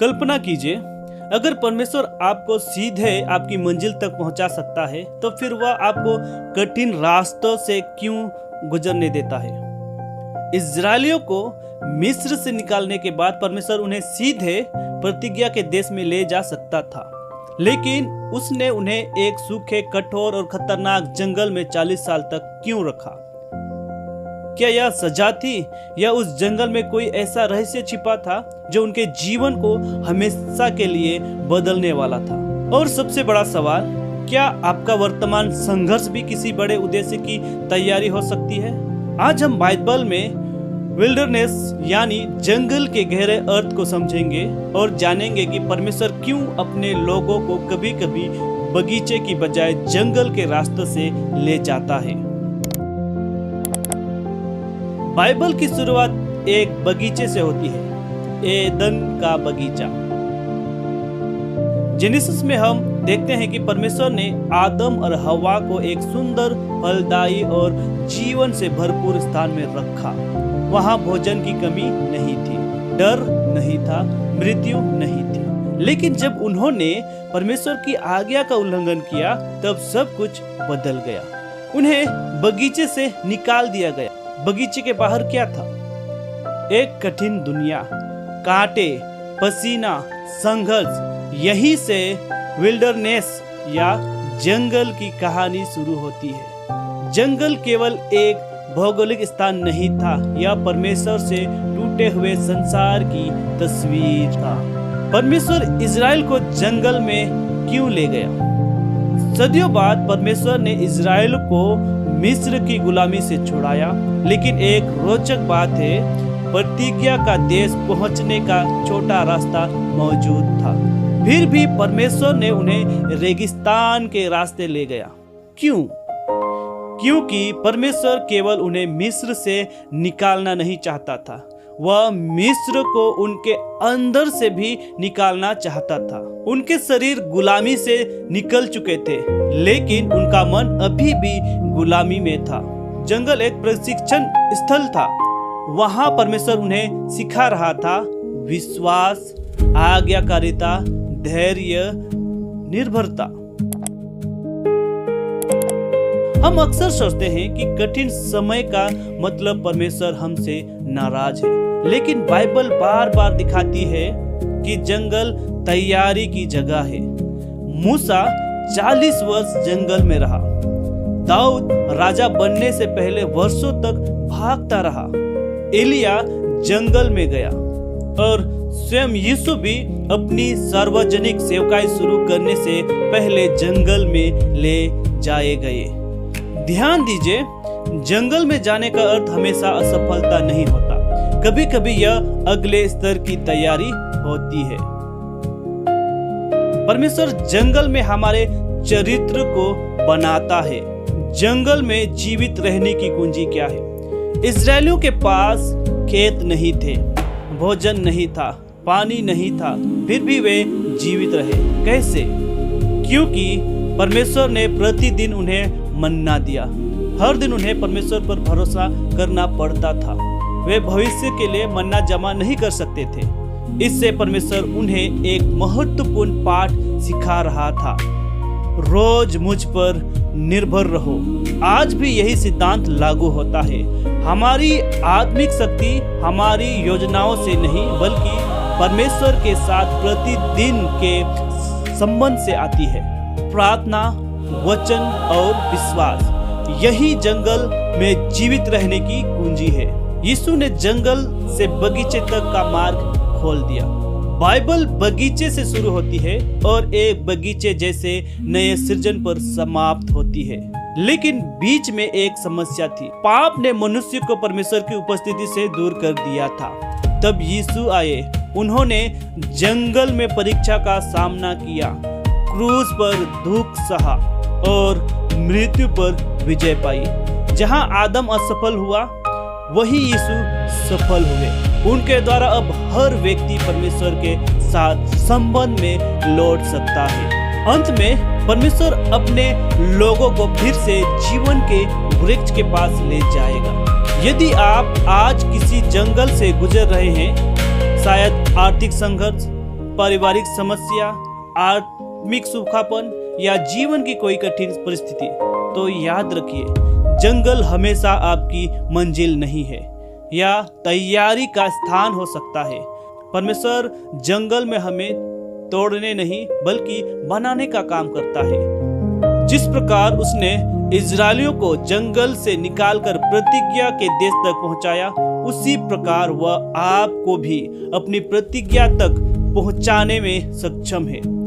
कल्पना कीजिए, अगर परमेश्वर आपको सीधे आपकी मंजिल तक पहुंचा सकता है तो फिर वह आपको कठिन रास्तों से क्यों गुजरने देता है। इस्राएलियों को मिस्र से निकालने के बाद परमेश्वर उन्हें सीधे प्रतिज्ञा के देश में ले जा सकता था, लेकिन उसने उन्हें एक सूखे, कठोर और खतरनाक जंगल में 40 साल तक क्यों रखा? क्या यह सजा थी या उस जंगल में कोई ऐसा रहस्य छिपा था जो उनके जीवन को हमेशा के लिए बदलने वाला था? और सबसे बड़ा सवाल, क्या आपका वर्तमान संघर्ष भी किसी बड़े उद्देश्य की तैयारी हो सकती है? आज हम बाइबल में विल्डरनेस यानी जंगल के गहरे अर्थ को समझेंगे और जानेंगे कि परमेश्वर क्यों अपने लोगों को कभी कभी बगीचे की बजाय जंगल के रास्ते से ले जाता है। बाइबल की शुरुआत एक बगीचे से होती है, एदन का बगीचा। जेनेसिस में हम देखते हैं कि परमेश्वर ने आदम और हवा को एक सुंदर, फलदायी और जीवन से भरपूर स्थान में रखा। वहां भोजन की कमी नहीं थी, डर नहीं था, मृत्यु नहीं थी। लेकिन जब उन्होंने परमेश्वर की आज्ञा का उल्लंघन किया तब सब कुछ बदल गया। उन्हें बगीचे से निकाल दिया गया। बगीचे के बाहर क्या था? एक कठिन दुनिया, कांटे, पसीना, संघर्ष। यही से विल्डरनेस या जंगल की कहानी शुरू होती है। जंगल केवल एक भौगोलिक स्थान नहीं था, यह परमेश्वर से टूटे हुए संसार की तस्वीर था। परमेश्वर इज़राइल को जंगल में क्यों ले गया? सदियों बाद परमेश्वर ने इज़राइल को मिस्र की गुलामी से छुड़ाया, लेकिन एक रोचक बात है, प्रतिज्ञा का देश पहुंचने का छोटा रास्ता मौजूद था। फिर भी परमेश्वर ने उन्हें रेगिस्तान के रास्ते ले गया। क्यों? क्योंकि परमेश्वर केवल उन्हें मिस्र से निकालना नहीं चाहता था, वह मिस्र को उनके अंदर से भी निकालना चाहता था। उनके शरीर गुलामी से निकल चुके थे, लेकिन उनका मन अभी भी गुलामी में था। जंगल एक प्रशिक्षण स्थल था। वहां परमेश्वर उन्हें सिखा रहा था विश्वास, आज्ञाकारिता, धैर्य, निर्भरता। हम अक्सर सोचते हैं कि कठिन समय का मतलब परमेश्वर हमसे नाराज है, लेकिन बाइबल बार बार दिखाती है कि जंगल तैयारी की जगह है। मूसा 40 वर्ष जंगल में रहा। दाऊद राजा बनने से पहले वर्षों तक भागता रहा। एलिया जंगल में गया और स्वयं यीशु भी अपनी सार्वजनिक सेवकाई शुरू करने से पहले जंगल में ले जाए गए। ध्यान दीजिए, जंगल में जाने का अर्थ हमेशा असफलता नहीं होता। कभी कभी यह अगले स्तर की तैयारी होती है। परमेश्वर जंगल में हमारे चरित्र को बनाता है। जंगल में जीवित रहने की कुंजी क्या है? इस्राएलियों के पास खेत नहीं थे, भोजन नहीं था, पानी नहीं था, फिर भी वे जीवित रहे। कैसे? क्योंकि परमेश्वर ने प्रतिदिन उन्हें मन्ना दिया। हर दिन उन्हें परमेश्वर पर भरोसा करना पड़ता था। वे भविष्य के लिए मन्ना जमा नहीं कर सकते थे। इससे परमेश्वर उन्हें एक महत्वपूर्ण पाठ सिखा रहा था, रोज मुझ पर निर्भर रहो। आज भी यही सिद्धांत लागू होता है। हमारी आत्मिक शक्ति हमारी योजनाओं से नहीं, बल्कि परमेश्वर के साथ प्रतिदिन के संबंध से आती है। प्रार्थना, वचन और विश्वास, यही जंगल में जीवित रहने की कुंजी है। यीशु ने जंगल से बगीचे तक का मार्ग खोल दिया। बाइबल बगीचे से शुरू होती है और एक बगीचे जैसे नए सृजन पर समाप्त होती है। लेकिन बीच में एक समस्या थी। पाप ने मनुष्य को परमेश्वर की उपस्थिति से दूर कर दिया था। तब यीशु आए। उन्होंने जंगल में परीक्षा का सामना किया, क्रूस पर दुख सहा और मृत्यु पर विजय पाई। जहां आदम असफल हुआ, वही यीशु सफल हुए। उनके द्वारा अब हर व्यक्ति परमेश्वर के साथ संबंध में लौट सकता है। अंत में परमेश्वर अपने लोगों को फिर से जीवन के वृक्ष के पास ले जाएगा। यदि आप आज किसी जंगल से गुजर रहे हैं, शायद आर्थिक संघर्ष, पारिवारिक समस्या, आत्मिक सूखापन या जीवन की कोई कठिन परिस्थिति, तो याद रखिए, जंगल हमेशा आपकी मंजिल नहीं है या तैयारी का स्थान हो सकता है। परमेश्वर जंगल में हमें तोड़ने नहीं बल्कि बनाने का काम करता है। जिस प्रकार उसने इजरायलियों को जंगल से निकालकर प्रतिज्ञा के देश तक पहुंचाया, उसी प्रकार वह आपको भी अपनी प्रतिज्ञा तक पहुंचाने में सक्षम है।